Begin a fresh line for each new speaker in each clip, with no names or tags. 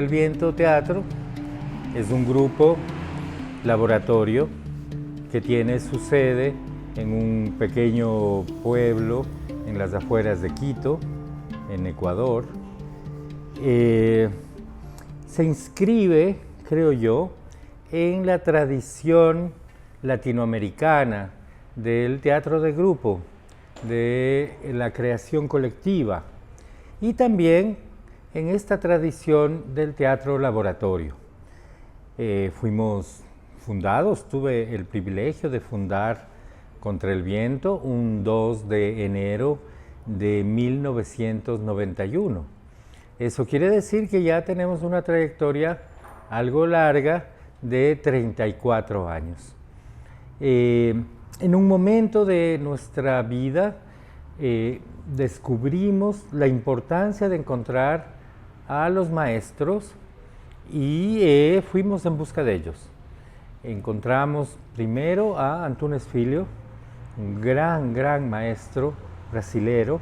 el Viento Teatro es un grupo laboratorio que tiene su sede en un pequeño pueblo en las afueras de Quito, en Ecuador. Se inscribe, creo yo, en la tradición latinoamericana del teatro de grupo, de la creación colectiva y también en esta tradición del teatro laboratorio. Fuimos fundados, tuve el privilegio de fundar Contra el Viento un 2 de enero de 1991. Eso quiere decir que ya tenemos una trayectoria algo larga de 34 años. En un momento de nuestra vida descubrimos la importancia de encontrar a los maestros y fuimos en busca de ellos. Encontramos primero a Antunes Filho, un gran maestro brasilero,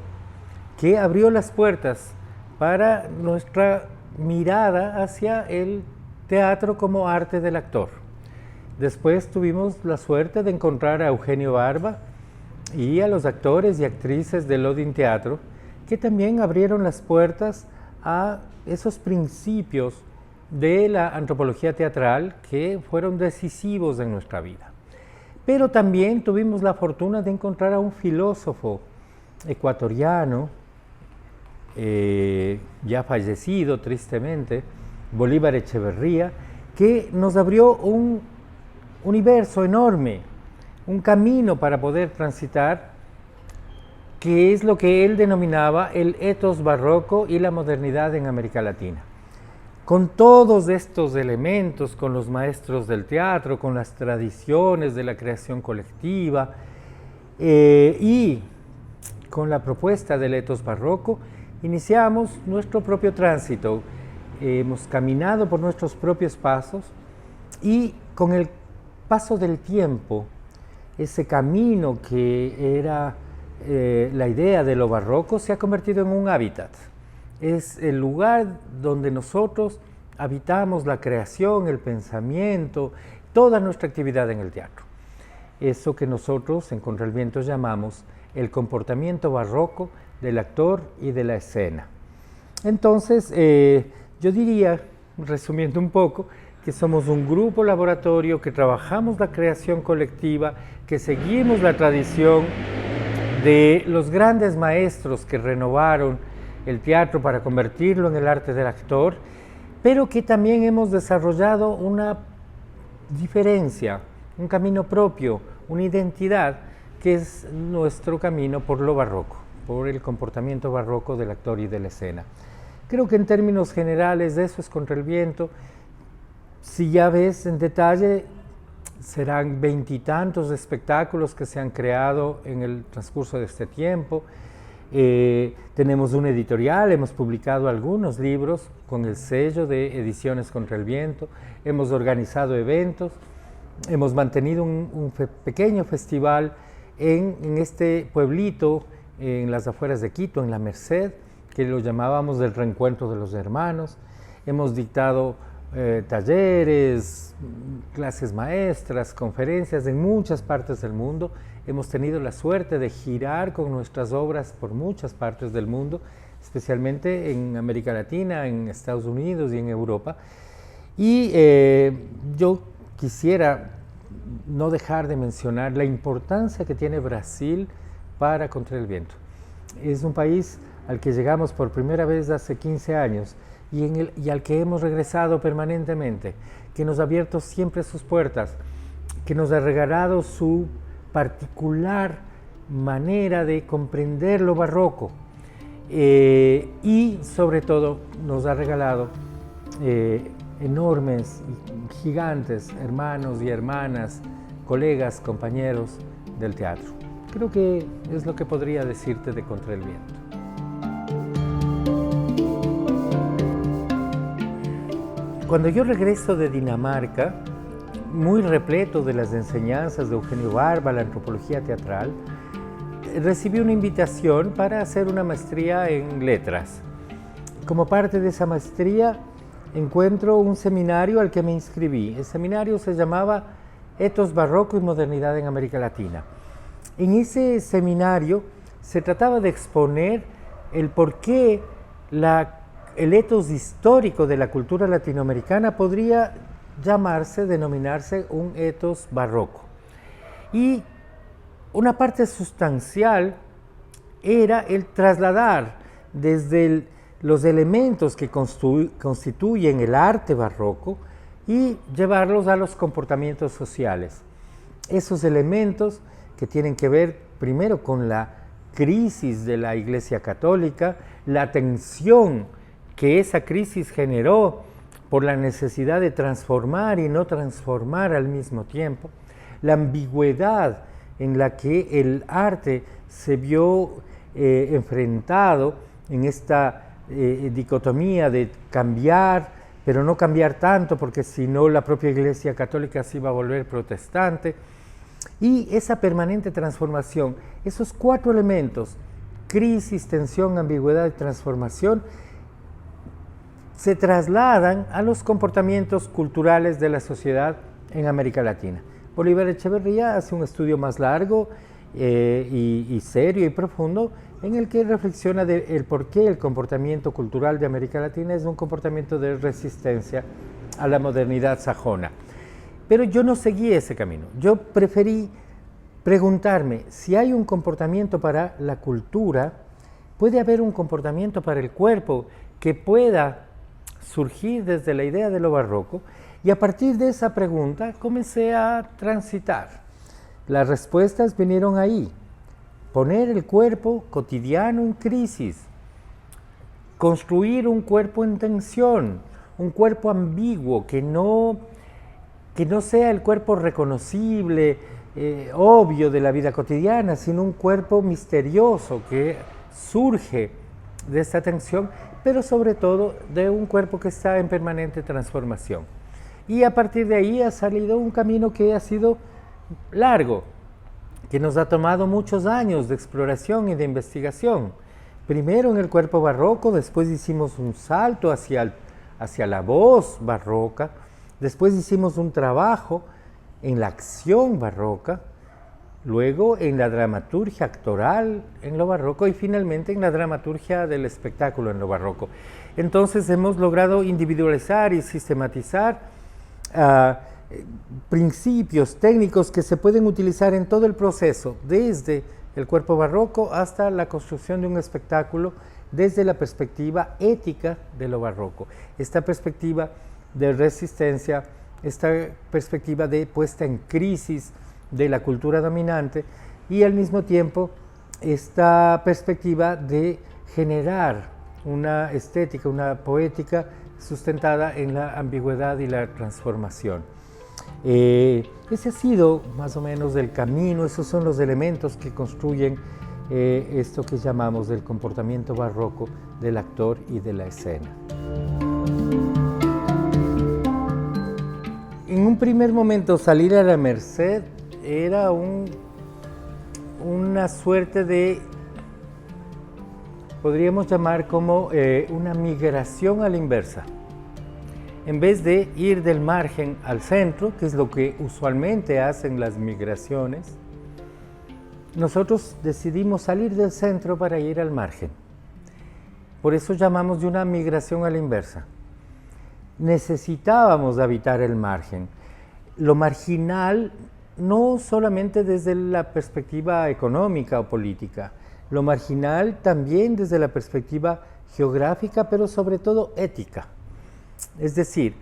que abrió las puertas para nuestra mirada hacia el teatro como arte del actor. Después tuvimos la suerte de encontrar a Eugenio Barba y a los actores y actrices del Odin Teatro, que también abrieron las puertas a esos principios de la antropología teatral que fueron decisivos en nuestra vida. Pero también tuvimos la fortuna de encontrar a un filósofo ecuatoriano, ya fallecido tristemente, Bolívar Echeverría, que nos abrió un universo enorme, un camino para poder transitar, que es lo que él denominaba el ethos barroco y la modernidad en América Latina. Con todos estos elementos, con los maestros del teatro, con las tradiciones de la creación colectiva y con la propuesta del ethos barroco, iniciamos nuestro propio tránsito. Hemos caminado por nuestros propios pasos y con el paso del tiempo, ese camino que era la idea de lo barroco se ha convertido en un hábitat. Es el lugar donde nosotros habitamos la creación, el pensamiento, toda nuestra actividad en el teatro. Eso que nosotros en Contra el Viento llamamos el comportamiento barroco del actor y de la escena. Entonces, yo diría, resumiendo un poco, que somos un grupo laboratorio que trabajamos la creación colectiva, que seguimos la tradición de los grandes maestros que renovaron el teatro para convertirlo en el arte del actor, pero que también hemos desarrollado una diferencia, un camino propio, una identidad, que es nuestro camino por lo barroco, por el comportamiento barroco del actor y de la escena. Creo que en términos generales eso es Contra el Viento. Si ya ves en detalle, serán 20 y tantos espectáculos que se han creado en el transcurso de este tiempo. Tenemos una editorial, hemos publicado algunos libros con el sello de Ediciones Contra el Viento, hemos organizado eventos, hemos mantenido un pequeño festival en este pueblito, en las afueras de Quito, en La Merced, que lo llamábamos del Reencuentro de los Hermanos. Hemos dictado talleres, clases maestras, conferencias en muchas partes del mundo. Hemos tenido la suerte de girar con nuestras obras por muchas partes del mundo, especialmente en América Latina, en Estados Unidos y en Europa. Y yo quisiera no dejar de mencionar la importancia que tiene Brasil para Contra el Viento. Es un país al que llegamos por primera vez hace 15 años y al que hemos regresado permanentemente, que nos ha abierto siempre sus puertas, que nos ha regalado su particular manera de comprender lo barroco y sobre todo nos ha regalado enormes y gigantes hermanos y hermanas, colegas, compañeros del teatro. Creo que es lo que podría decirte de Contra el Viento. Cuando yo regreso de Dinamarca, muy repleto de las enseñanzas de Eugenio Barba, la antropología teatral, recibí una invitación para hacer una maestría en letras. Como parte de esa maestría, encuentro un seminario al que me inscribí. El seminario se llamaba Etos Barroco y Modernidad en América Latina. En ese seminario se trataba de exponer el por qué el etos histórico de la cultura latinoamericana podría denominarse un etos barroco. Y una parte sustancial era el trasladar desde los elementos que constituyen el arte barroco y llevarlos a los comportamientos sociales. Esos elementos que tienen que ver primero con la crisis de la Iglesia Católica, la tensión que esa crisis generó por la necesidad de transformar y no transformar al mismo tiempo, la ambigüedad en la que el arte se vio enfrentado en esta dicotomía de cambiar, pero no cambiar tanto, porque si no la propia Iglesia Católica se iba a volver protestante. Y esa permanente transformación, esos 4 elementos, crisis, tensión, ambigüedad y transformación, se trasladan a los comportamientos culturales de la sociedad en América Latina. Bolívar Echeverría hace un estudio más largo y serio y profundo en el que reflexiona el por qué el comportamiento cultural de América Latina es un comportamiento de resistencia a la modernidad sajona. Pero yo no seguí ese camino. Yo preferí preguntarme si hay un comportamiento para la cultura, puede haber un comportamiento para el cuerpo que pueda surgir desde la idea de lo barroco, y a partir de esa pregunta comencé a transitar. Las respuestas vinieron ahí. Poner el cuerpo cotidiano en crisis, construir un cuerpo en tensión, un cuerpo ambiguo que no sea el cuerpo reconocible, obvio de la vida cotidiana, sino un cuerpo misterioso que surge de esta tensión, pero sobre todo de un cuerpo que está en permanente transformación. Y a partir de ahí ha salido un camino que ha sido largo, que nos ha tomado muchos años de exploración y de investigación. Primero en el cuerpo barroco, después hicimos un salto hacia la voz barroca, después hicimos un trabajo en la acción barroca, luego en la dramaturgia actoral en lo barroco y finalmente en la dramaturgia del espectáculo en lo barroco. Entonces hemos logrado individualizar y sistematizar principios técnicos que se pueden utilizar en todo el proceso, desde el cuerpo barroco hasta la construcción de un espectáculo desde la perspectiva ética de lo barroco. Esta perspectiva de resistencia, esta perspectiva de puesta en crisis de la cultura dominante y al mismo tiempo esta perspectiva de generar una estética, una poética sustentada en la ambigüedad y la transformación. Ese ha sido más o menos el camino, esos son los elementos que construyen esto que llamamos el comportamiento barroco del actor y de la escena. En un primer momento salir a la Merced era una suerte de, podríamos llamar como una migración a la inversa. En vez de ir del margen al centro, que es lo que usualmente hacen las migraciones, nosotros decidimos salir del centro para ir al margen. Por eso llamamos de una migración a la inversa. Necesitábamos habitar el margen. Lo marginal, no solamente desde la perspectiva económica o política, lo marginal también desde la perspectiva geográfica, pero sobre todo ética. Es decir,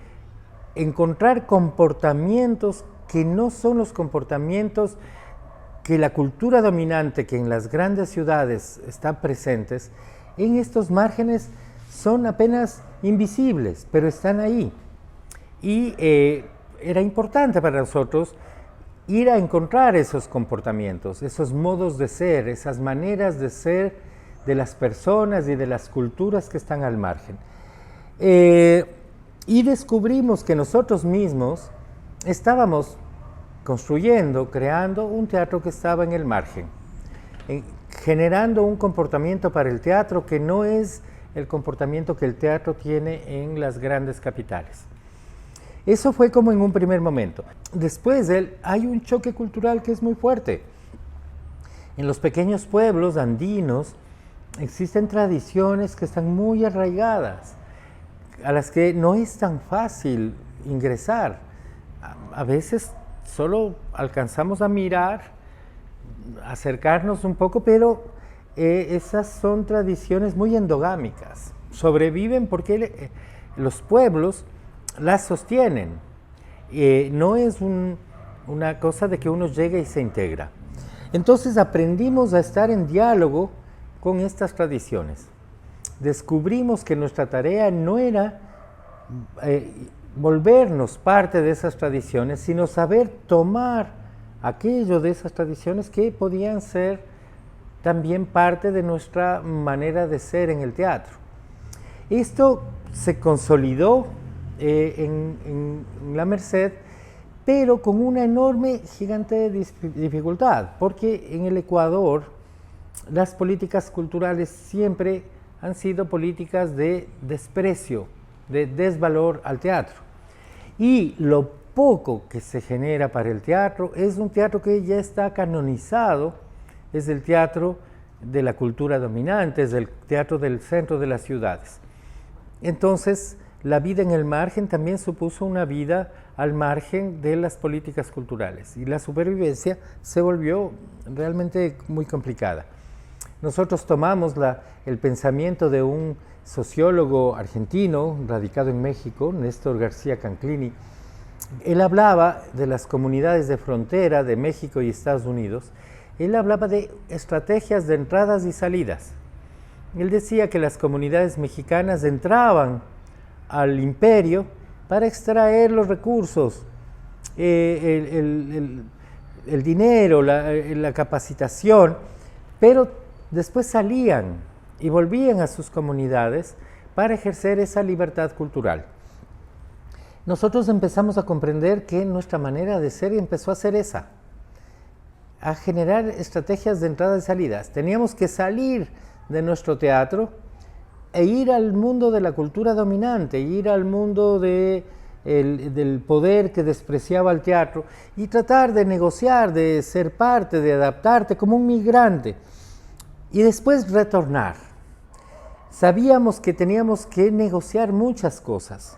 encontrar comportamientos que no son los comportamientos que la cultura dominante que en las grandes ciudades está presentes, en estos márgenes son apenas invisibles, pero están ahí. Y era importante para nosotros ir a encontrar esos comportamientos, esos modos de ser, esas maneras de ser de las personas y de las culturas que están al margen. Y descubrimos que nosotros mismos estábamos construyendo, creando un teatro que estaba en el margen, generando un comportamiento para el teatro que no es el comportamiento que el teatro tiene en las grandes capitales. Eso fue como en un primer momento. Después hay un choque cultural que es muy fuerte. En los pequeños pueblos andinos existen tradiciones que están muy arraigadas, a las que no es tan fácil ingresar. A veces solo alcanzamos a mirar, acercarnos un poco, pero esas son tradiciones muy endogámicas. Sobreviven porque los pueblos las sostienen. No es una cosa de que uno llegue y se integra. Entonces aprendimos a estar en diálogo con estas tradiciones. Descubrimos que nuestra tarea no era volvernos parte de esas tradiciones, sino saber tomar aquello de esas tradiciones que podían ser también parte de nuestra manera de ser en el teatro. Esto se consolidó en la Merced, pero con una enorme, gigante dificultad, porque en el Ecuador las políticas culturales siempre han sido políticas de desprecio, de desvalor al teatro. Y lo poco que se genera para el teatro es un teatro que ya está canonizado, es el teatro de la cultura dominante, es el teatro del centro de las ciudades. Entonces, la vida en el margen también supuso una vida al margen de las políticas culturales y la supervivencia se volvió realmente muy complicada. Nosotros tomamos el pensamiento de un sociólogo argentino radicado en México, Néstor García Canclini. Él hablaba de las comunidades de frontera de México y Estados Unidos. Él hablaba de estrategias de entradas y salidas. Él decía que las comunidades mexicanas entraban al imperio para extraer los recursos, el dinero, la capacitación, pero después salían y volvían a sus comunidades para ejercer esa libertad cultural. Nosotros empezamos a comprender que nuestra manera de ser empezó a ser esa, a generar estrategias de entradas y salidas. Teníamos que salir de nuestro teatro e ir al mundo de la cultura dominante, ir al mundo del poder que despreciaba el teatro y tratar de negociar, de ser parte, de adaptarte como un migrante y después retornar. Sabíamos que teníamos que negociar muchas cosas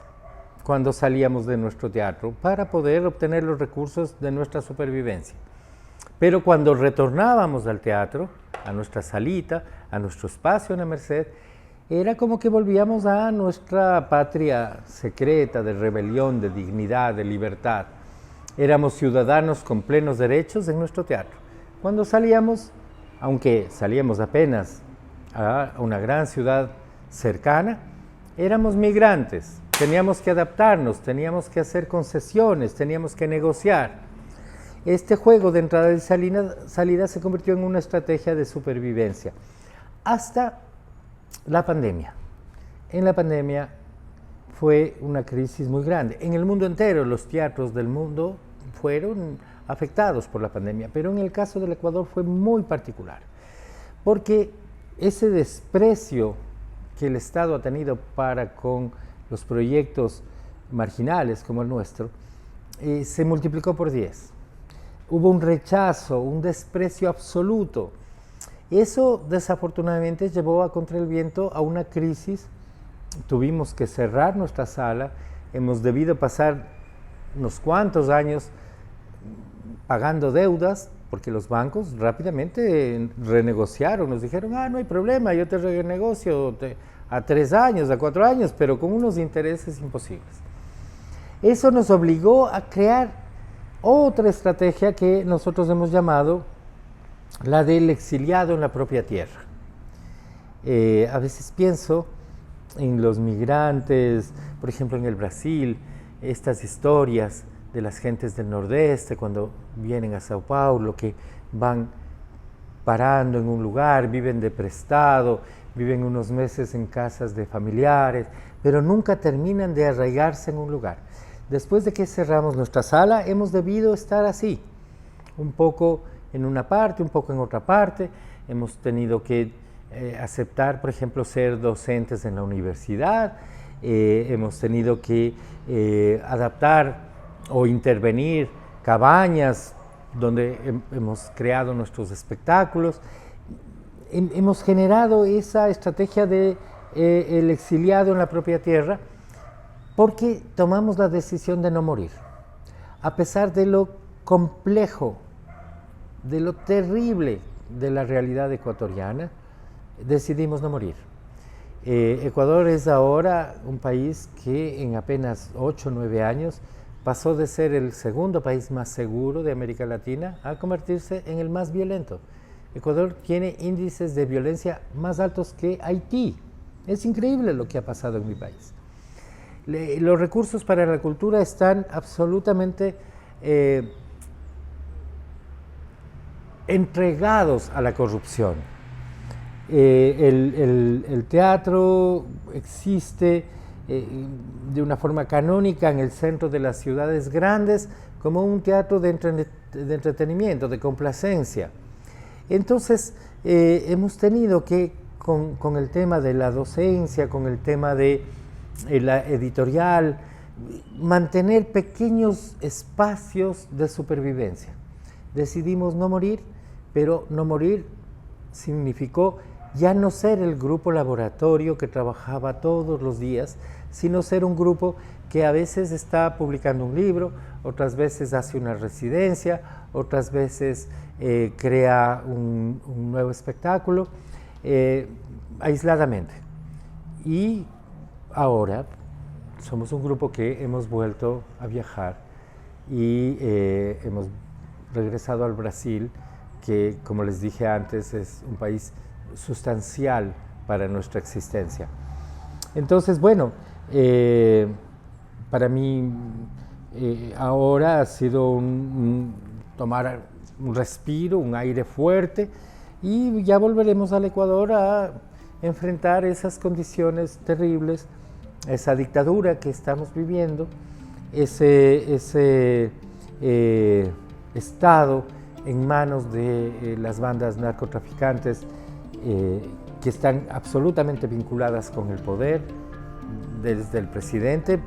cuando salíamos de nuestro teatro para poder obtener los recursos de nuestra supervivencia. Pero cuando retornábamos al teatro, a nuestra salita, a nuestro espacio en la Merced, era como que volvíamos a nuestra patria secreta de rebelión, de dignidad, de libertad. Éramos ciudadanos con plenos derechos en nuestro teatro. Cuando salíamos, aunque salíamos apenas a una gran ciudad cercana, éramos migrantes, teníamos que adaptarnos, teníamos que hacer concesiones, teníamos que negociar. Este juego de entrada y salida se convirtió en una estrategia de supervivencia hasta la pandemia. En la pandemia fue una crisis muy grande. En el mundo entero, los teatros del mundo fueron afectados por la pandemia, pero en el caso del Ecuador fue muy particular, porque ese desprecio que el Estado ha tenido para con los proyectos marginales como el nuestro, se multiplicó por 10. Hubo un rechazo, un desprecio absoluto. Eso desafortunadamente llevó a contra el viento a una crisis. Tuvimos que cerrar nuestra sala, hemos debido pasar unos cuantos años pagando deudas, porque los bancos rápidamente renegociaron, nos dijeron, no hay problema, yo te renegocio a 3 años, a 4 años, pero con unos intereses imposibles. Eso nos obligó a crear otra estrategia que nosotros hemos llamado la del exiliado en la propia tierra. A veces pienso en los migrantes, por ejemplo en el Brasil, estas historias de las gentes del Nordeste cuando vienen a Sao Paulo, que van parando en un lugar, viven de prestado, viven unos meses en casas de familiares, pero nunca terminan de arraigarse en un lugar. Después de que cerramos nuestra sala, hemos debido estar así, un poco en una parte, un poco en otra parte, hemos tenido que aceptar, por ejemplo, ser docentes en la universidad, hemos tenido que adaptar o intervenir cabañas donde hemos creado nuestros espectáculos. Hemos generado esa estrategia de el exiliado en la propia tierra porque tomamos la decisión de no morir. A pesar de lo complejo, de lo terrible de la realidad ecuatoriana, decidimos no morir. Ecuador es ahora un país que en apenas 8 o 9 años pasó de ser el segundo país más seguro de América Latina a convertirse en el más violento. Ecuador tiene índices de violencia más altos que Haití. Es increíble lo que ha pasado en mi país. Los recursos para la cultura están absolutamente entregados a la corrupción. El teatro existe de una forma canónica en el centro de las ciudades grandes como un teatro de entretenimiento, de complacencia. Entonces, hemos tenido que, con el tema de la docencia, con el tema de la editorial, mantener pequeños espacios de supervivencia. Decidimos no morir, pero no morir significó ya no ser el grupo laboratorio que trabajaba todos los días, sino ser un grupo que a veces está publicando un libro, otras veces hace una residencia, otras veces crea un nuevo espectáculo, aisladamente. Y ahora somos un grupo que hemos vuelto a viajar y hemos regresado al Brasil, que, como les dije antes, es un país sustancial para nuestra existencia. Entonces, bueno, para mí ahora ha sido tomar un respiro, un aire fuerte, y ya volveremos al Ecuador a enfrentar esas condiciones terribles, esa dictadura que estamos viviendo, ese estado en manos de las bandas narcotraficantes que están absolutamente vinculadas con el poder, desde el presidente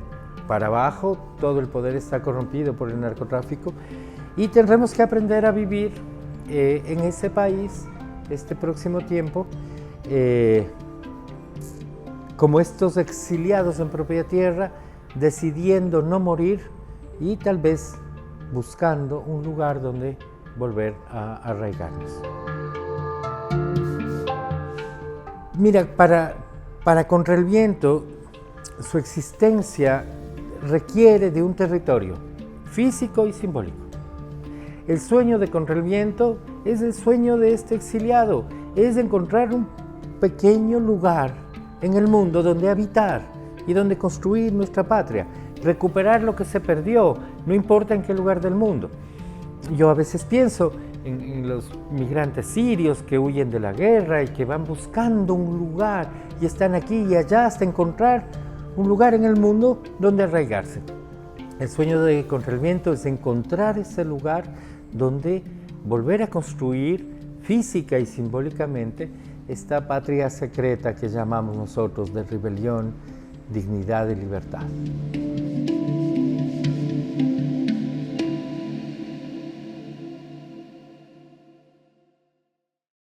para abajo, todo el poder está corrompido por el narcotráfico, y tendremos que aprender a vivir en ese país este próximo tiempo como estos exiliados en propia tierra, decidiendo no morir y tal vez buscando un lugar donde volver a arraigarnos. Mira, para Contra el Viento, su existencia requiere de un territorio físico y simbólico. El sueño de Contra el Viento es el sueño de este exiliado, es encontrar un pequeño lugar en el mundo donde habitar y donde construir nuestra patria, recuperar lo que se perdió, no importa en qué lugar del mundo. Yo a veces pienso en los migrantes sirios que huyen de la guerra y que van buscando un lugar y están aquí y allá hasta encontrar un lugar en el mundo donde arraigarse. El sueño de Contra el Viento es encontrar ese lugar donde volver a construir física y simbólicamente esta patria secreta que llamamos nosotros de rebelión, dignidad y libertad.